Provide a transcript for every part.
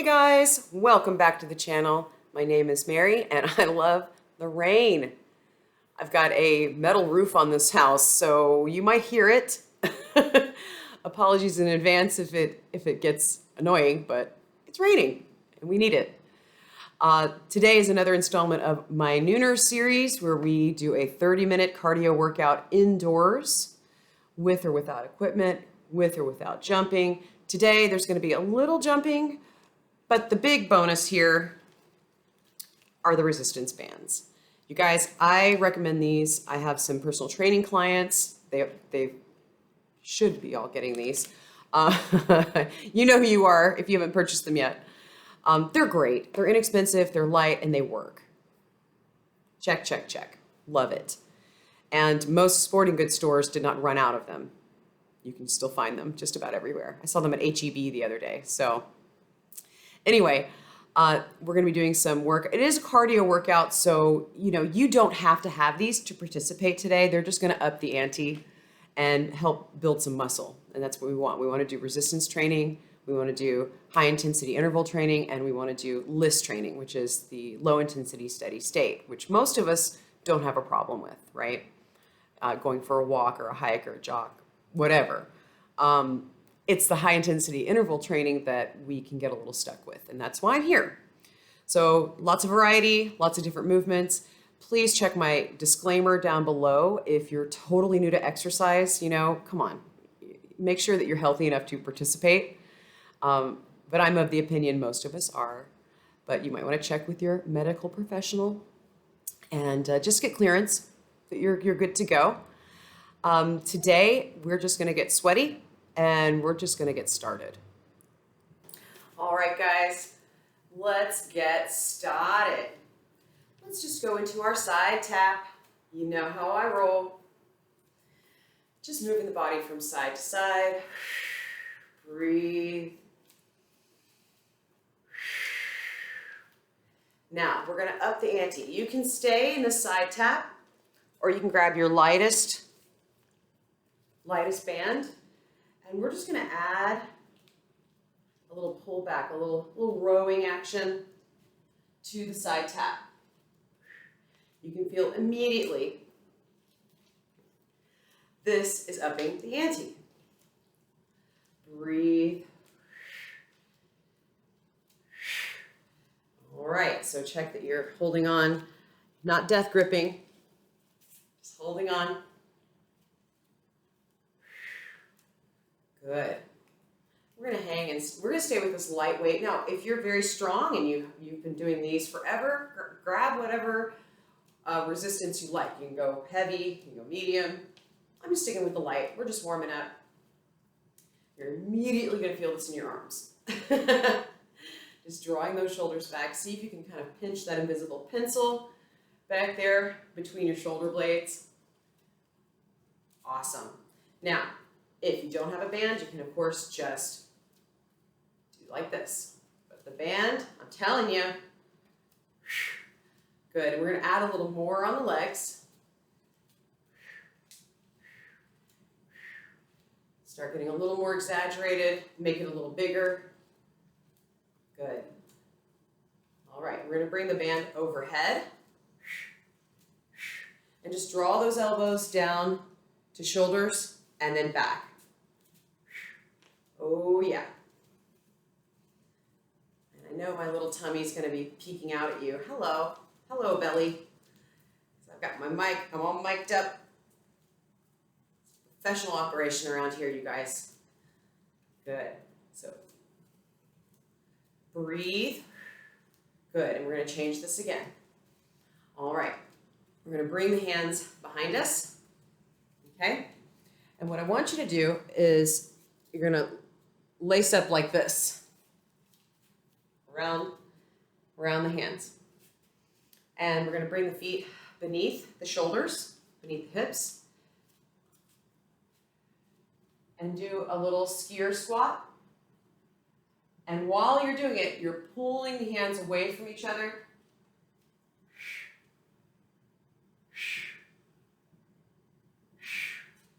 Hey guys, welcome back to the channel. My name is Mary and I love the rain. I've got a metal roof on this house, so you might hear it. Apologies in advance if it gets annoying, but it's raining and we need it. Today is another installment of my Nooner series where we do a 30-minute cardio workout indoors with or without equipment, with or without jumping. Today there's going to be a little jumping, but the big bonus here are the resistance bands. You guys, I recommend these. I have some personal training clients. They should be all getting these. You know who you are if you haven't purchased them yet. They're great. They're inexpensive, they're light, and they work. Check, check, check. Love it. And most sporting goods stores did not run out of them. You can still find them just about everywhere. I saw them at H-E-B the other day. So anyway, we're going to be doing some work. It is a cardio workout, so you don't have to have these to participate today. They're just going to up the ante and help build some muscle. And that's what we want. We want to do resistance training. We want to do high intensity interval training, and we want to do LIST training, which is the low intensity steady state, which most of us don't have a problem with, right? Going for a walk or a hike or a jog, whatever. It's the high intensity interval training that we can get a little stuck with, and that's why I'm here. So lots of variety, lots of different movements. Please check my disclaimer down below. If you're totally new to exercise, come on, make sure that you're healthy enough to participate. But I'm of the opinion most of us are, but you might want to check with your medical professional and just get clearance that you're good to go. Today, we're just going to get sweaty and we're just going to get started. All right, guys, let's get started. Let's just go into our side tap. You know how I roll. Just moving the body from side to side. Breathe. Now, we're going to up the ante. You can stay in the side tap, or you can grab your lightest band, and we're just going to add a little pull back, a little rowing action to the side tap. You can feel immediately this is upping the ante. Breathe. All right, so check that you're holding on, not death gripping, just holding on. Good. We're going to hang and we're going to stay with this lightweight. Now, if you're very strong and you've been doing these forever, grab whatever resistance you like. You can go heavy, you can go medium. I'm just sticking with the light. We're just warming up. You're immediately going to feel this in your arms. Just drawing those shoulders back. See if you can kind of pinch that invisible pencil back there between your shoulder blades. Awesome. Now, if you don't have a band, you can, of course, just do like this. But the band, I'm telling you, good. And we're going to add a little more on the legs. Start getting a little more exaggerated, make it a little bigger. Good. All right, we're going to bring the band overhead and just draw those elbows down to shoulders and then back. Oh, yeah. And I know my little tummy's going to be peeking out at you. Hello. Hello, belly. So I've got my mic. I'm all mic'd up. Professional operation around here, you guys. Good. So breathe. Good. And we're going to change this again. All right. We're going to bring the hands behind us. Okay? And what I want you to do is you're going to lace up like this around the hands. And we're going to bring the feet beneath the shoulders, beneath the hips. And do a little skier squat. And while you're doing it, you're pulling the hands away from each other.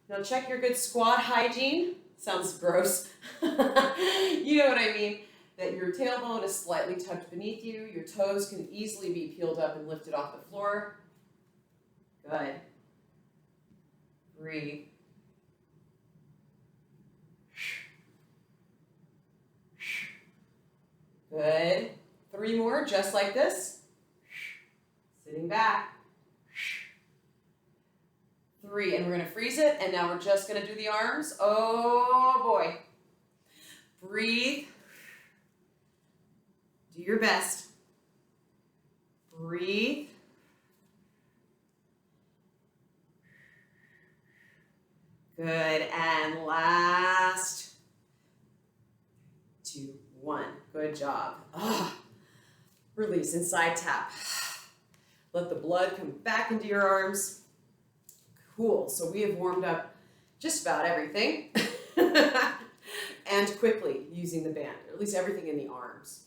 Now check your good squat hygiene. Sounds gross. You know what I mean. that your tailbone is slightly tucked beneath you. Your toes can easily be peeled up and lifted off the floor. Good. Breathe. Good. 3 more, just like this. Sitting back. 3, and we're going to freeze it, and now we're just going to do the arms. Oh boy. Breathe. Do your best. Breathe. Good, and last. 2, 1. Good job. Release and side tap. Let the blood come back into your arms. Cool, so we have warmed up just about everything. And quickly using the band, or at least everything in the arms.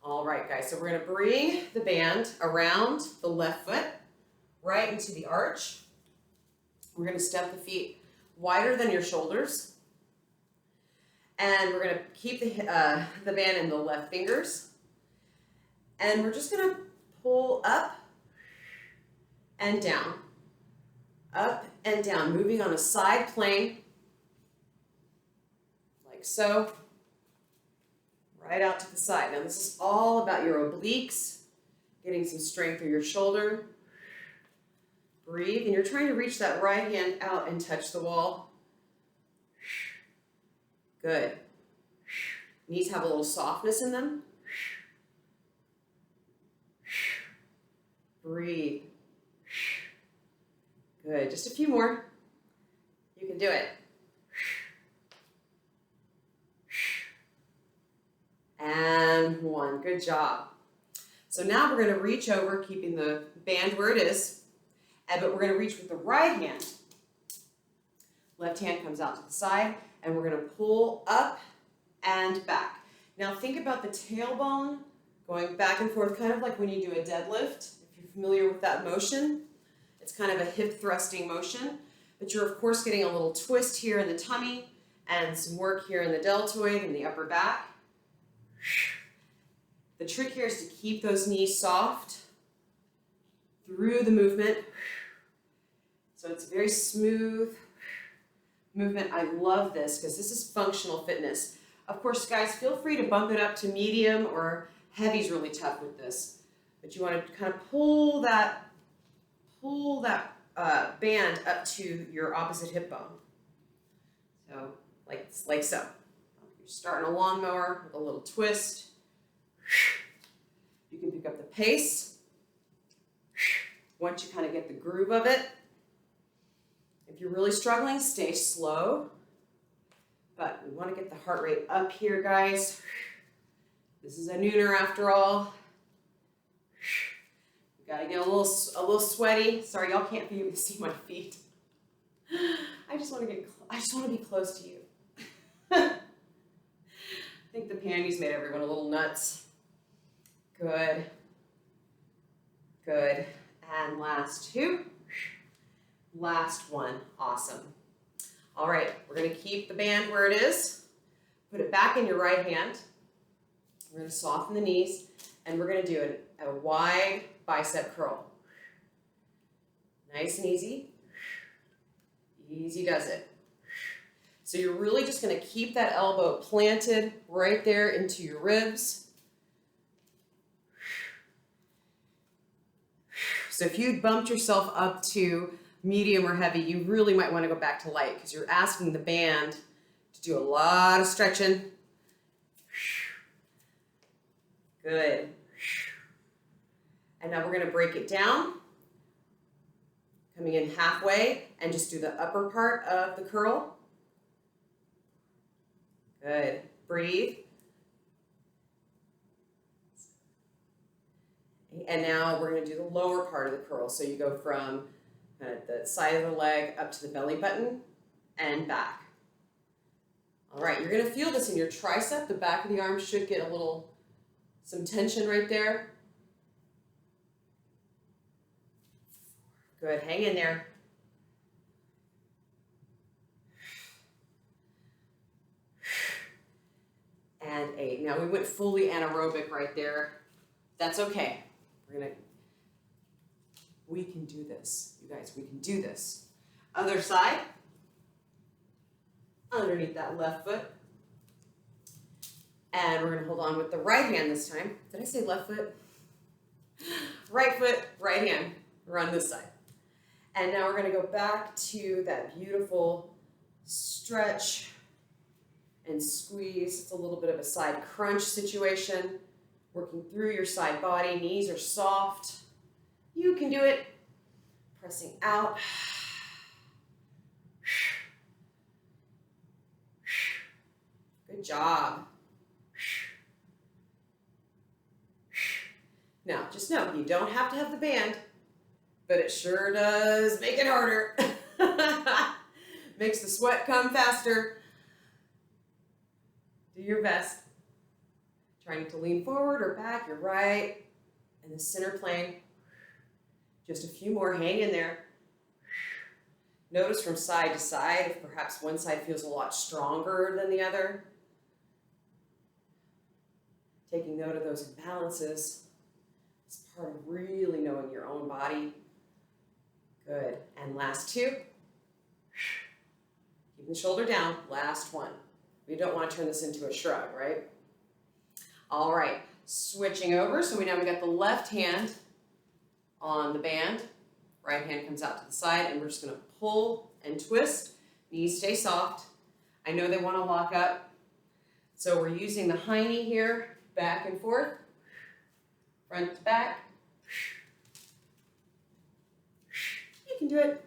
All right, guys, so we're gonna bring the band around the left foot, right into the arch. We're gonna step the feet wider than your shoulders. And we're gonna keep the band in the left fingers. And we're just gonna pull up and down, moving on a side plane, like so, right out to the side. Now this is all about your obliques, getting some strength through your shoulder. Breathe, and you're trying to reach that right hand out and touch the wall. Good. Knees have a little softness in them. Breathe. Good, just a few more. You can do it. And 1, good job. So now we're going to reach over, keeping the band where it is, but we're going to reach with the right hand. Left hand comes out to the side, and we're going to pull up and back. Now think about the tailbone going back and forth, kind of like when you do a deadlift. If you're familiar with that motion, it's kind of a hip thrusting motion, but you're of course getting a little twist here in the tummy and some work here in the deltoid and the upper back. The trick here is to keep those knees soft through the movement. So it's a very smooth movement. I love this because this is functional fitness. Of course, guys, feel free to bump it up to medium, or heavy's really tough with this. But you want to kind of pull that band up to your opposite hip bone. So like so. You're starting a lawnmower with a little twist. You can pick up the pace once you kind of get the groove of it. If you're really struggling, stay slow. But we want to get the heart rate up here, guys. This is a nooner after all. We gotta get a little sweaty. Sorry, y'all can't see my feet. I just want to be close to you. I think the panties made everyone a little nuts. Good. Good. And last 2. Last 1. Awesome. All right, we're going to keep the band where it is. Put it back in your right hand. We're going to soften the knees, and we're going to do a wide bicep curl. Nice and easy. Easy does it. So you're really just going to keep that elbow planted right there into your ribs. So if you bumped yourself up to medium or heavy, you really might want to go back to light because you're asking the band to do a lot of stretching. Good. And now we're going to break it down, coming in halfway, and just do the upper part of the curl. Good. Breathe. And now we're going to do the lower part of the curl. So you go from the side of the leg up to the belly button and back. All right, you're going to feel this in your tricep. The back of the arm should get some tension right there. Good, hang in there. And 8. Now we went fully anaerobic right there. That's okay. We can do this. You guys, we can do this. Other side. Underneath that left foot. And we're going to hold on with the right hand this time. Did I say left foot? Right foot, right hand. Run this side. And now we're going to go back to that beautiful stretch and squeeze. It's a little bit of a side crunch situation. Working through your side body. Knees are soft. You can do it. Pressing out. Good job. Now, just know, you don't have to have the band, but it sure does make it harder. Makes the sweat come faster. Do your best. Trying to lean forward or back, you're right in the center plane. Just a few more, hang in there. Notice from side to side if perhaps one side feels a lot stronger than the other. Taking note of those imbalances. It's part of really knowing your own body. Good. And last 2. Keep the shoulder down. Last 1. We don't want to turn this into a shrug, right? All right. Switching over. So now we got the left hand on the band. Right hand comes out to the side, and we're just going to pull and twist. Knees stay soft. I know they want to lock up. So we're using the hiney here, back and forth. Front to back. You can do it.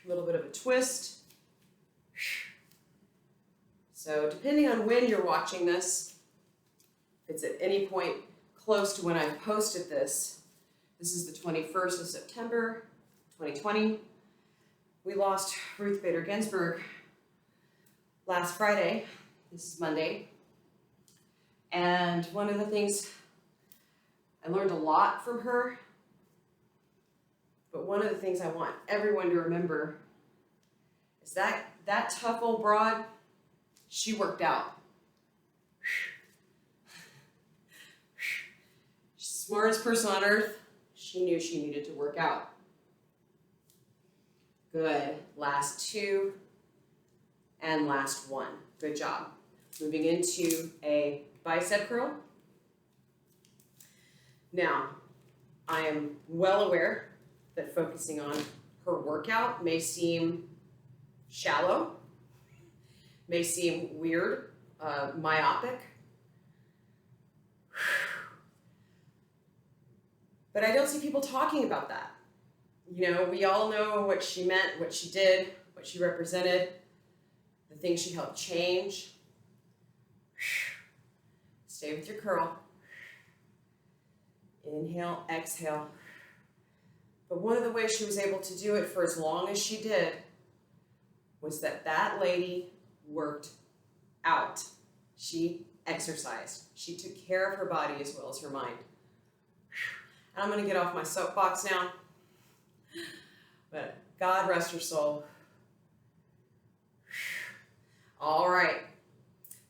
A little bit of a twist. So depending on when you're watching this, if it's at any point close to when I've posted this, this is the 21st of September, 2020. We lost Ruth Bader Ginsburg last Friday. This is Monday. And one of the things, I learned a lot from her, but one of the things I want everyone to remember is that tough old broad, she worked out. Smartest person on earth, she knew she needed to work out. Good. Last 2 and last 1. Good job. Moving into a bicep curl. Now, I am well aware that focusing on her workout may seem shallow, may seem weird, myopic. But I don't see people talking about that. You know, we all know what she meant, what she did, what she represented, the things she helped change. Stay with your curl. Inhale, exhale. But one of the ways she was able to do it for as long as she did was that lady worked out. She exercised. She took care of her body as well as her mind. And I'm going to get off my soapbox now. But God rest her soul. All right.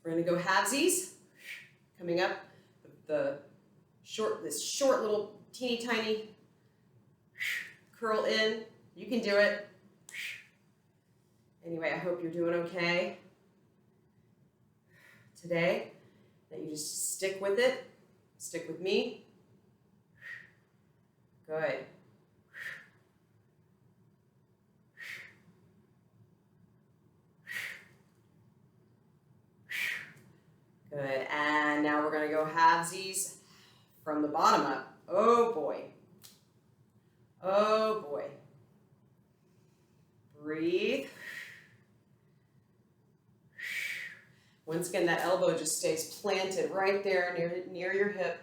We're going to go halvesies. Coming up, this short little teeny tiny curl in. You can do it. Anyway, I hope you're doing okay today. That you just stick with it. Stick with me. Good. Good. And now we're going to go halvesies from the bottom up. Oh boy. Oh boy. Breathe. Once again, that elbow just stays planted right there near your hip.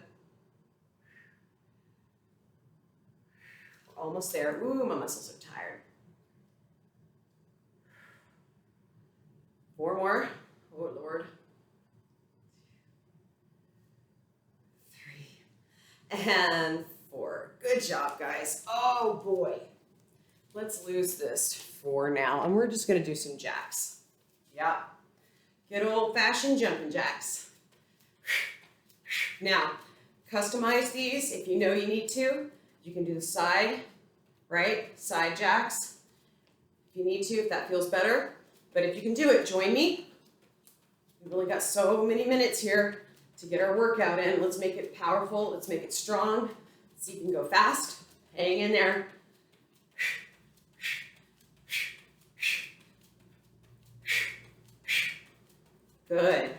We're almost there. Ooh, my muscles are tired. 4 more. Oh, Lord. 3 and 4. Good job, guys. Oh, boy. Let's lose this for now. And we're just going to do some jacks. Yeah. Good old-fashioned jumping jacks. Now, customize these if you know you need to. You can do the side, right? Side jacks. If you need to, if that feels better. But if you can do it, join me. We've only got so many minutes here to get our workout in. Let's make it powerful. Let's make it strong. So you can go fast. Hang in there. Good.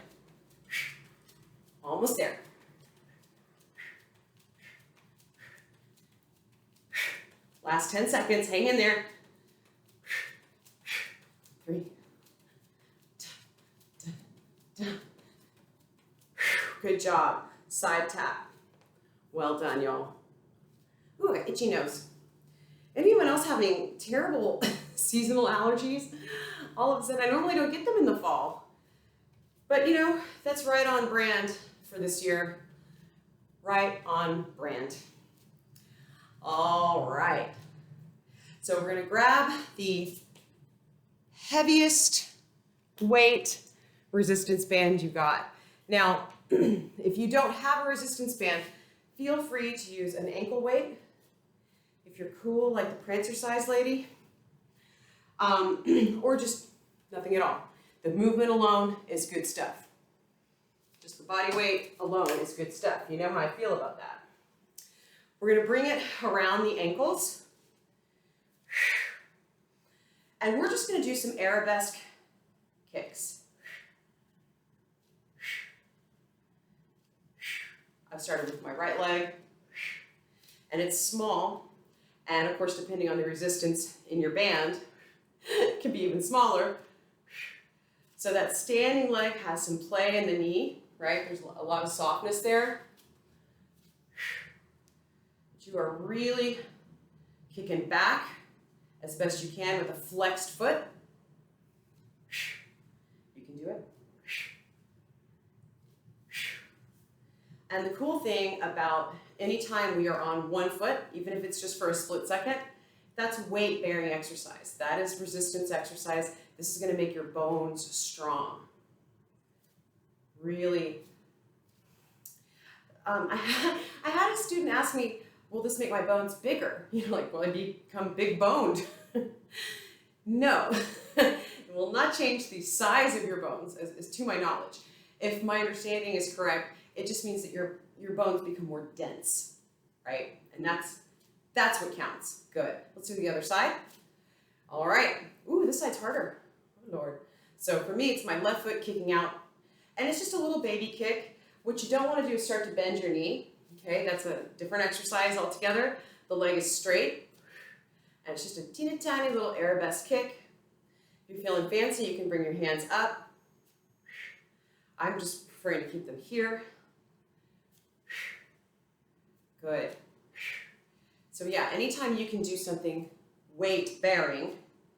Almost there. Last 10 seconds. Hang in there. 3. Good job. Side tap. Well done, y'all. Ooh, I got itchy nose. Anyone else having terrible seasonal allergies? All of a sudden, I normally don't get them in the fall. But you know, that's right on brand for this year. Right on brand. All right. So we're gonna grab the heaviest weight resistance band you got. Now, if you don't have a resistance band, feel free to use an ankle weight. If you're cool, like the Prancer-size lady, or just nothing at all. The movement alone is good stuff. Just the body weight alone is good stuff. You know how I feel about that. We're gonna bring it around the ankles. And we're just gonna do some Arabesque kicks. I've started with my right leg, and it's small, and of course, depending on the resistance in your band, it can be even smaller. So that standing leg has some play in the knee, right? There's a lot of softness there. But you are really kicking back as best you can with a flexed foot. You can do it. And the cool thing about anytime we are on one foot, even if it's just for a split second, that's weight-bearing exercise. That is resistance exercise. This is going to make your bones strong. Really. I had a student ask me, will this make my bones bigger? You know, like, will I become big boned? No, it will not change the size of your bones, as to my knowledge. If my understanding is correct, it just means that your bones become more dense, right? And that's what counts. Good. Let's do the other side. All right. Ooh, this side's harder. Oh, Lord. So for me, it's my left foot kicking out, and it's just a little baby kick. What you don't want to do is start to bend your knee. Okay, that's a different exercise altogether. The leg is straight, and it's just a teeny tiny little Arabesque kick. If you're feeling fancy, you can bring your hands up. I'm just preferring to keep them here. Good. So yeah, anytime you can do something weight-bearing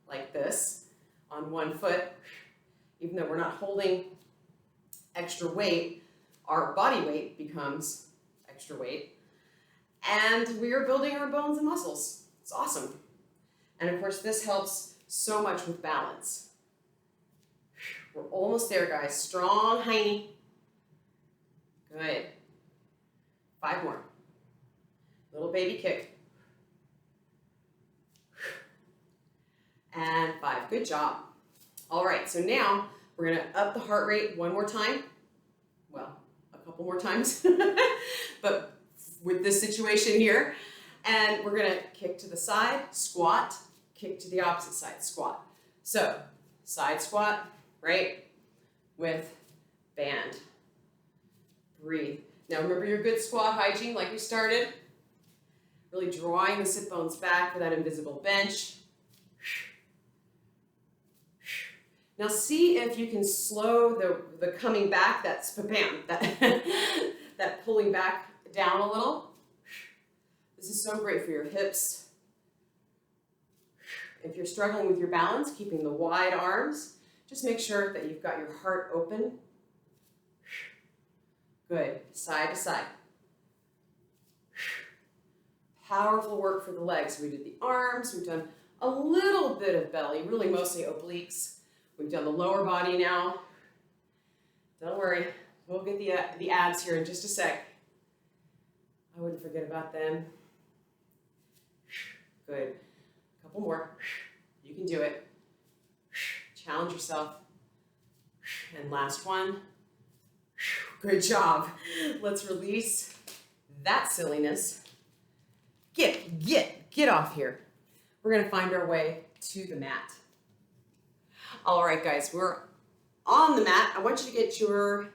like this on one foot, even though we're not holding extra weight, our body weight becomes extra weight, and we are building our bones and muscles. It's awesome. And of course, this helps so much with balance. We're almost there, guys. Strong hiney. Good. 5 more. Little baby kick. And 5. Good job. All right, so now we're going to up the heart rate one more time. Well, a couple more times, but with this situation here. And we're going to kick to the side, squat, kick to the opposite side, squat. So, side squat, right, with band. Breathe. Now remember your good squat hygiene like we started. Really drawing the sit bones back for that invisible bench. Now see if you can slow the coming back, that that pulling back down a little. This is so great for your hips. If you're struggling with your balance, keeping the wide arms, just make sure that you've got your heart open. Good, side to side. Powerful work for the legs. We did the arms, we've done a little bit of belly, really mostly obliques. We've done the lower body now. We'll get the abs here in just a sec. I wouldn't forget about them. Good. A couple more. You can do it. Challenge yourself. And last one. Good job. Let's release that silliness. Get off here. We're going to find our way to the mat. All right, guys, we're on the mat. I want you to get your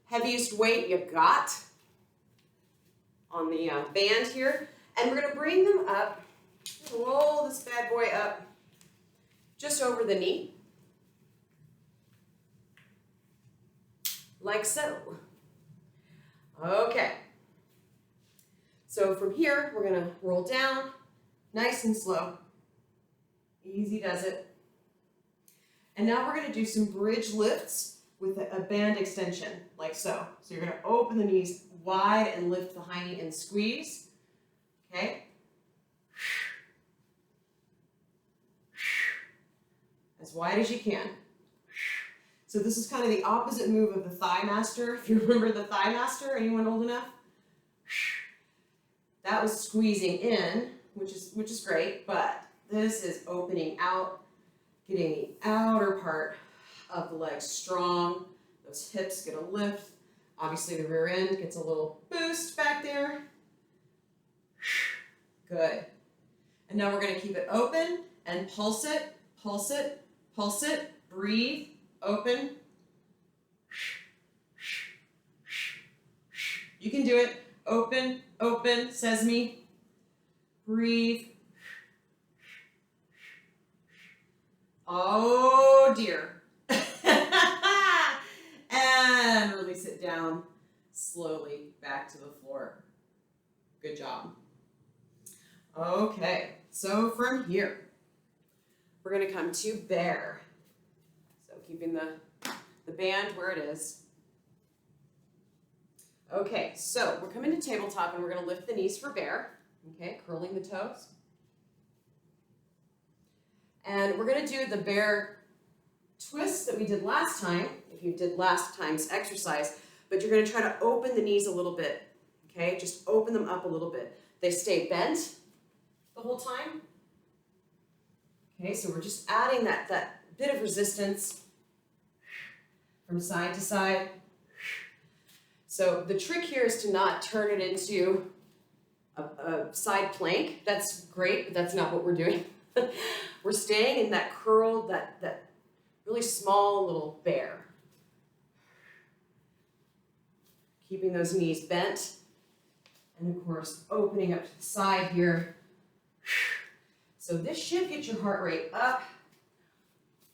heaviest weight you've got on the band here. And we're going to bring them up. Roll this bad boy up just over the knee. Like so. Okay. So from here, we're going to roll down nice and slow. Easy does it. And now we're going to do some bridge lifts with a band extension, like so. So you're going to open the knees wide and lift the high knee and squeeze. Okay? As wide as you can. So this is kind of the opposite move of the PHIGHMASTER. If you remember the PHIGHMASTER, anyone old enough? That was squeezing in, which is great, but this is opening out, getting the outer part of the legs strong. Those hips get a lift. Obviously the rear end gets a little boost back there. Good. And now we're going to keep it open and pulse it, pulse it, pulse it. Breathe, open. You can do it. Open, open, sesame. Breathe. Oh dear. And release it down slowly back to the floor. Good job. Okay, so from here, we're going to come to bear. So keeping the band where it is. Okay, so we're coming to tabletop and we're going to lift the knees for bear. Okay, curling the toes. And we're going to do the bear twist that we did last time, if you did last time's exercise, but you're going to try to open the knees a little bit. Okay, just open them up a little bit. They stay bent the whole time. Okay, so we're just adding that bit of resistance from side to side. So the trick here is to not turn it into a side plank. That's great, but that's not what we're doing. We're staying in that curl, that really small little bear. Keeping those knees bent. And of course, opening up to the side here. So this should get your heart rate up.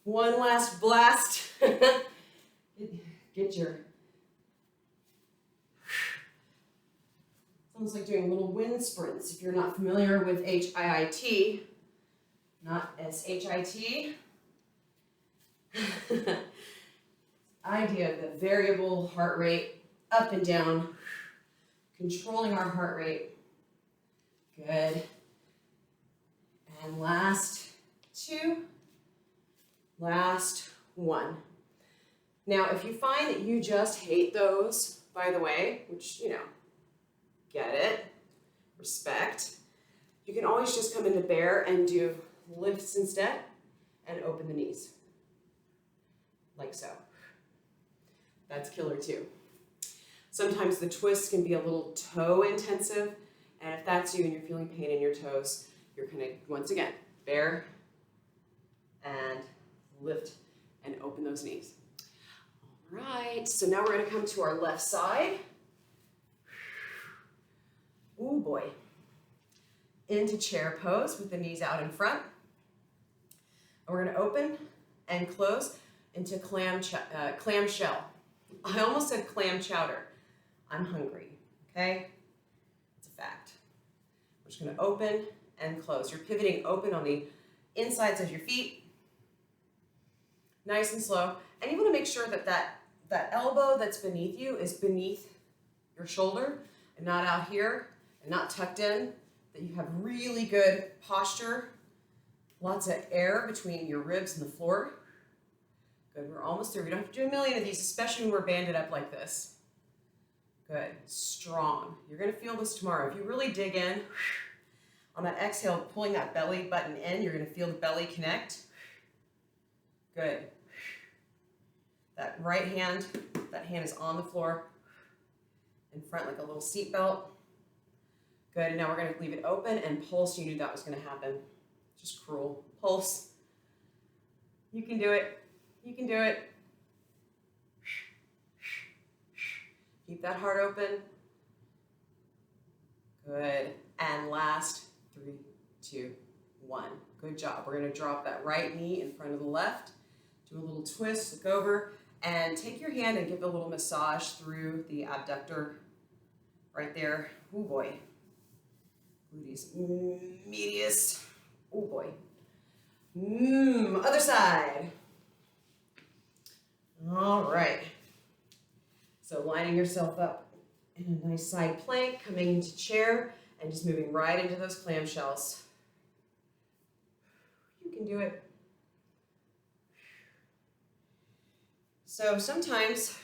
One last blast. Get your... It's almost like doing little wind sprints. If you're not familiar with HIIT, not SHIT. Idea of the variable heart rate, up and down, controlling our heart rate. Good. And last two, last one. Now, if you find that you just hate those, by the way, which, you know, get it, respect, you can always just come into bear and do lifts instead and open the knees, like so. That's killer too. Sometimes the twists can be a little toe intensive, and if that's you and you're feeling pain in your toes, you're gonna, once again, bear and lift and open those knees. All right, so now we're gonna come to our left side. Oh boy. Into chair pose with the knees out in front. And we're gonna open and close into clamshell. I almost said clam chowder. I'm hungry, okay? It's a fact. We're just gonna open and close. You're pivoting open on the insides of your feet. Nice and slow. And you wanna make sure that that elbow that's beneath you is beneath your shoulder and not out here and not tucked in, that you have really good posture, lots of air between your ribs and the floor. Good, we're almost there. We don't have to do a million of these, especially when we're banded up like this. Good, strong. You're gonna feel this tomorrow. If you really dig in, on that exhale, pulling that belly button in, you're gonna feel the belly connect. Good. That right hand, that hand is on the floor, in front like a little seat belt. Good, and now we're gonna leave it open and pulse. You knew that was gonna happen. Just cruel. Pulse. You can do it. You can do it. Keep that heart open. Good. And last, 3, 2, 1. Good job. We're going to drop that right knee in front of the left. Do a little twist, look over, and take your hand and give a little massage through the abductor right there. Oh boy. Gluteus medius. Oh boy. Other side. All right. So lining yourself up in a nice side plank, coming into chair, and just moving right into those clamshells. You can do it. So sometimes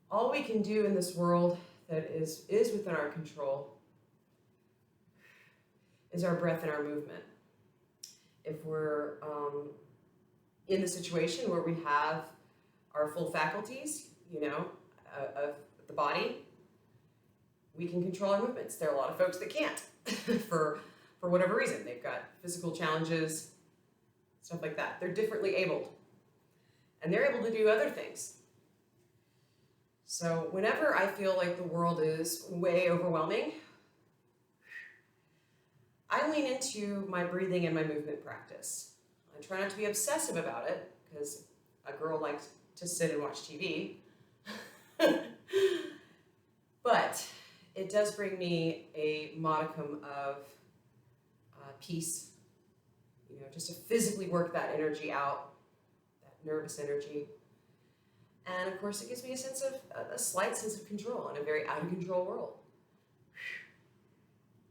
all we can do in this world that is within our control is our breath and our movement. If we're in the situation where we have our full faculties, of the body, we can control our movements. There are a lot of folks that can't for whatever reason. They've got physical challenges, stuff like that. They're differently abled, and they're able to do other things. So whenever I feel like the world is way overwhelming, I lean into my breathing and my movement practice. I try not to be obsessive about it, because a girl likes to sit and watch TV. But it does bring me a modicum of peace, just to physically work that energy out, that nervous energy. And of course, it gives me a slight sense of control in a very out of control world.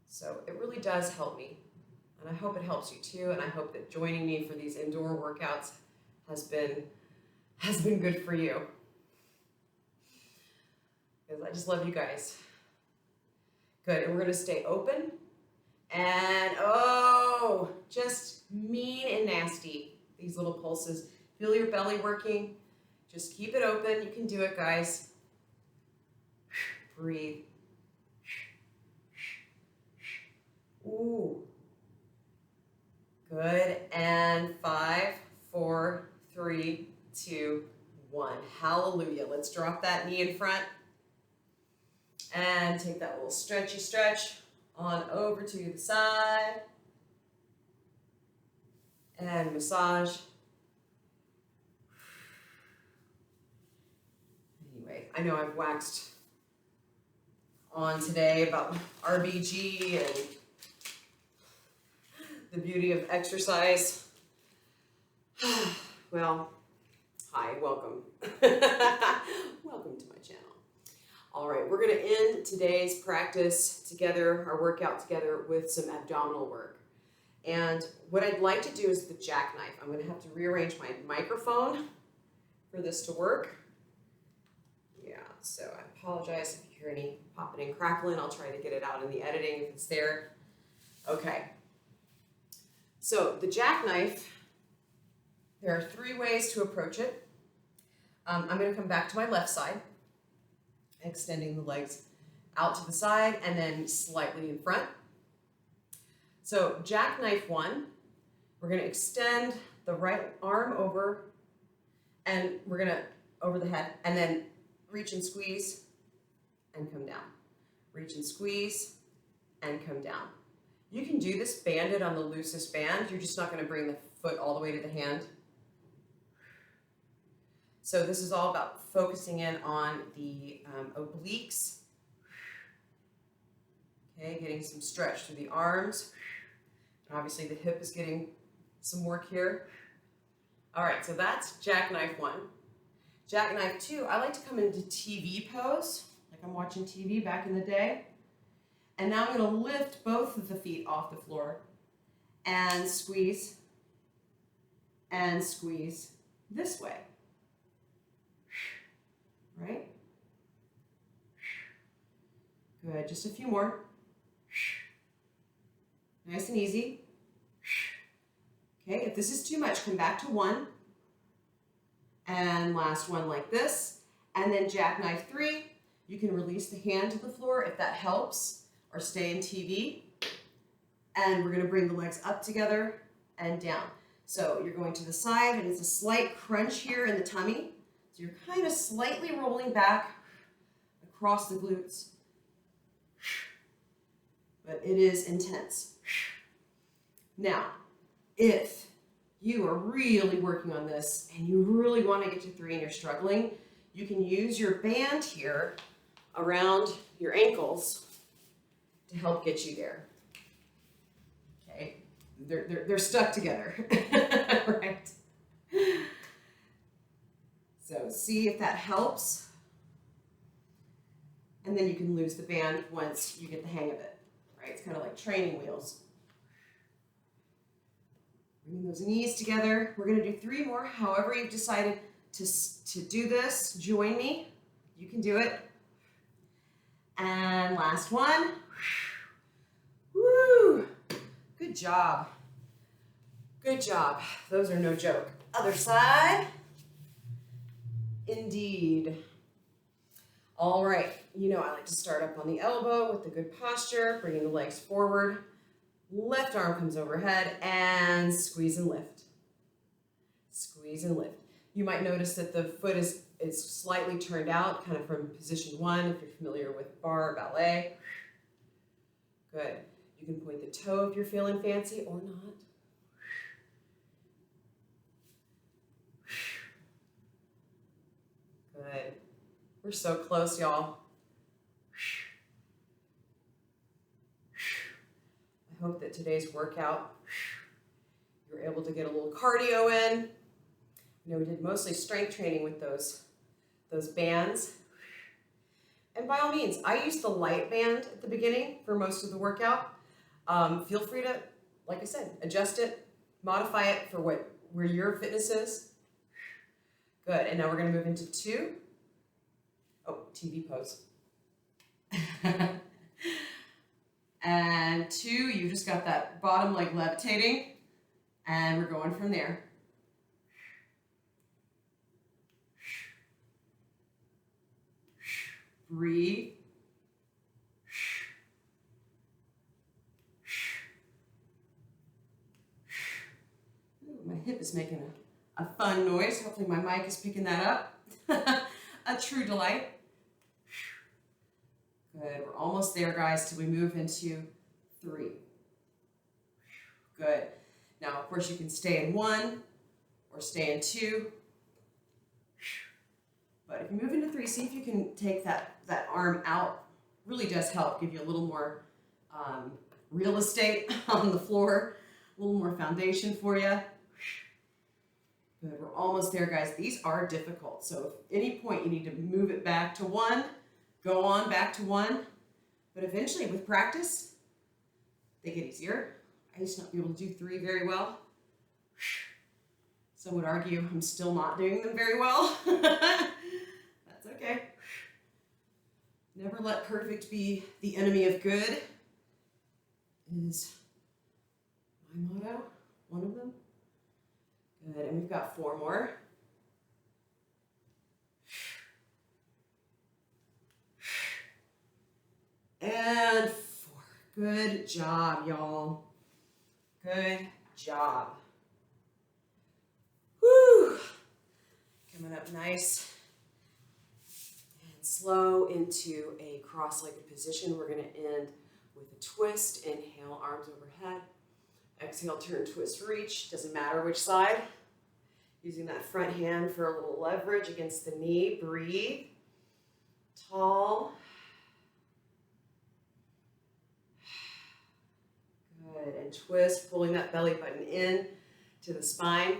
So it really does help me. And I hope it helps you too. And I hope that joining me for these indoor workouts has been good for you. Because I just love you guys. Good, and we're gonna stay open. And just mean and nasty, these little pulses. Feel your belly working. Just keep it open. You can do it, guys. Breathe. Ooh. Good, and 5, 4, 3, 2, 1. Hallelujah. Let's drop that knee in front. And take that little stretchy stretch on over to the side. And massage. Anyway, I know I've waxed on today about RBG and the beauty of exercise. Well, hi, welcome. Welcome to my channel. All right, we're gonna end today's practice together, our workout together, with some abdominal work. And what I'd like to do is the jackknife. I'm gonna have to rearrange my microphone for this to work. Yeah, so I apologize if you hear any popping and crackling. I'll try to get it out in the editing if it's there. Okay, so the jackknife, there are 3 ways to approach it. I'm gonna come back to my left side, extending the legs out to the side and then slightly in front. So jackknife 1, we're gonna extend the right arm over, and we're gonna over the head, and then reach and squeeze and come down. Reach and squeeze and come down. You can do this banded on the loosest band. You're just not gonna bring the foot all the way to the hand. So this is all about focusing in on the obliques. Okay, getting some stretch through the arms. And obviously the hip is getting some work here. All right, so that's jackknife 1. Jackknife 2, I like to come into TV pose, like I'm watching TV back in the day. And now I'm gonna lift both of the feet off the floor and squeeze this way. Right? Good, just a few more. Nice and easy. Okay, if this is too much, come back to one. And last one like this. And then jackknife 3. You can release the hand to the floor if that helps, or stay in TV. And we're gonna bring the legs up together and down. So you're going to the side, and it's a slight crunch here in the tummy. So you're kind of slightly rolling back across the glutes. But it is intense. Now, if you are really working on this and you really want to get to 3 and you're struggling, you can use your band here around your ankles to help get you there. Okay, they're stuck together, right? So see if that helps. And then you can lose the band once you get the hang of it, right? It's kind of like training wheels. Bringing those knees together. We're going to do 3 more. However you've decided to do this, join me. You can do it. And last one. Woo! Good job. Good job. Those are no joke. Other side. Indeed. All right. You know I like to start up on the elbow with the good posture, bringing the legs forward. Left arm comes overhead and squeeze and lift. Squeeze and lift. You might notice that the foot is slightly turned out, kind of from position 1, if you're familiar with bar or ballet. Good. You can point the toe if you're feeling fancy or not. Good. We're so close, y'all. I hope that today's workout, you're able to get a little cardio in. You know, we did mostly strength training with those bands. And by all means, I used the light band at the beginning for most of the workout. Feel free to, like I said, adjust it, modify it for where your fitness is. Good, and now we're gonna move into 2. Oh, TV pose. And 2, you just got that bottom leg levitating, and we're going from there. Breathe. Ooh, my hip is making a fun noise. Hopefully my mic is picking that up. A true delight. Good, we're almost there, guys, till we move into 3. Good. Now, of course, you can stay in 1 or stay in 2. But if you move into 3, see if you can take that arm out. Really does help, give you a little more real estate on the floor, a little more foundation for you. Good, we're almost there, guys. These are difficult, so if at any point you need to move it back to 1, go on back to 1, but eventually with practice, they get easier. I used to not be able to do 3 very well. Some would argue I'm still not doing them very well. That's okay. Never let perfect be the enemy of good is my motto, one of them. Good, and we've got 4 more. And 4. Good job, y'all. Good job. Woo! Coming up nice and slow into a cross-legged position. We're going to end with a twist. Inhale, arms overhead. Exhale, turn, twist, reach. Doesn't matter which side. Using that front hand for a little leverage against the knee. Breathe. Tall. Good, and twist, pulling that belly button in to the spine.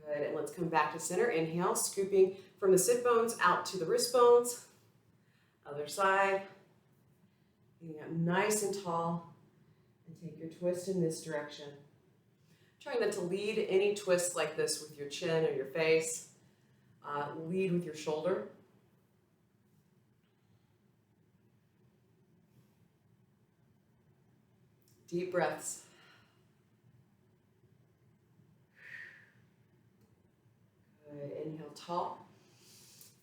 Good, and let's come back to center. Inhale, scooping from the sit bones out to the wrist bones. Other side. Getting up nice and tall. And take your twist in this direction. Trying not to lead any twists like this with your chin or your face. Lead with your shoulder. Deep breaths. Good. Inhale tall.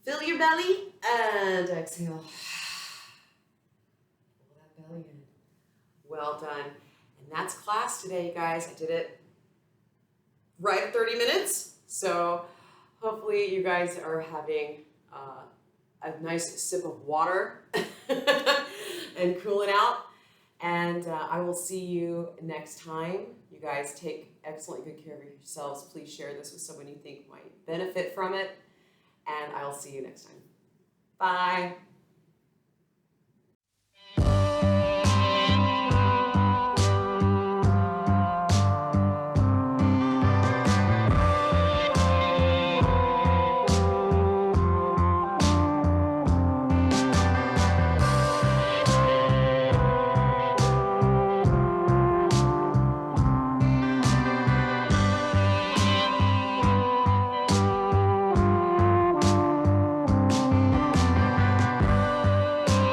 Fill your belly and exhale. Pull that belly in. Well done. And that's class today, you guys. I did it right at 30 minutes. So hopefully you guys are having a nice sip of water and cooling out. And I will see you next time. You guys take excellent good care of yourselves. Please share this with someone you think might benefit from it. And I'll see you next time. Bye.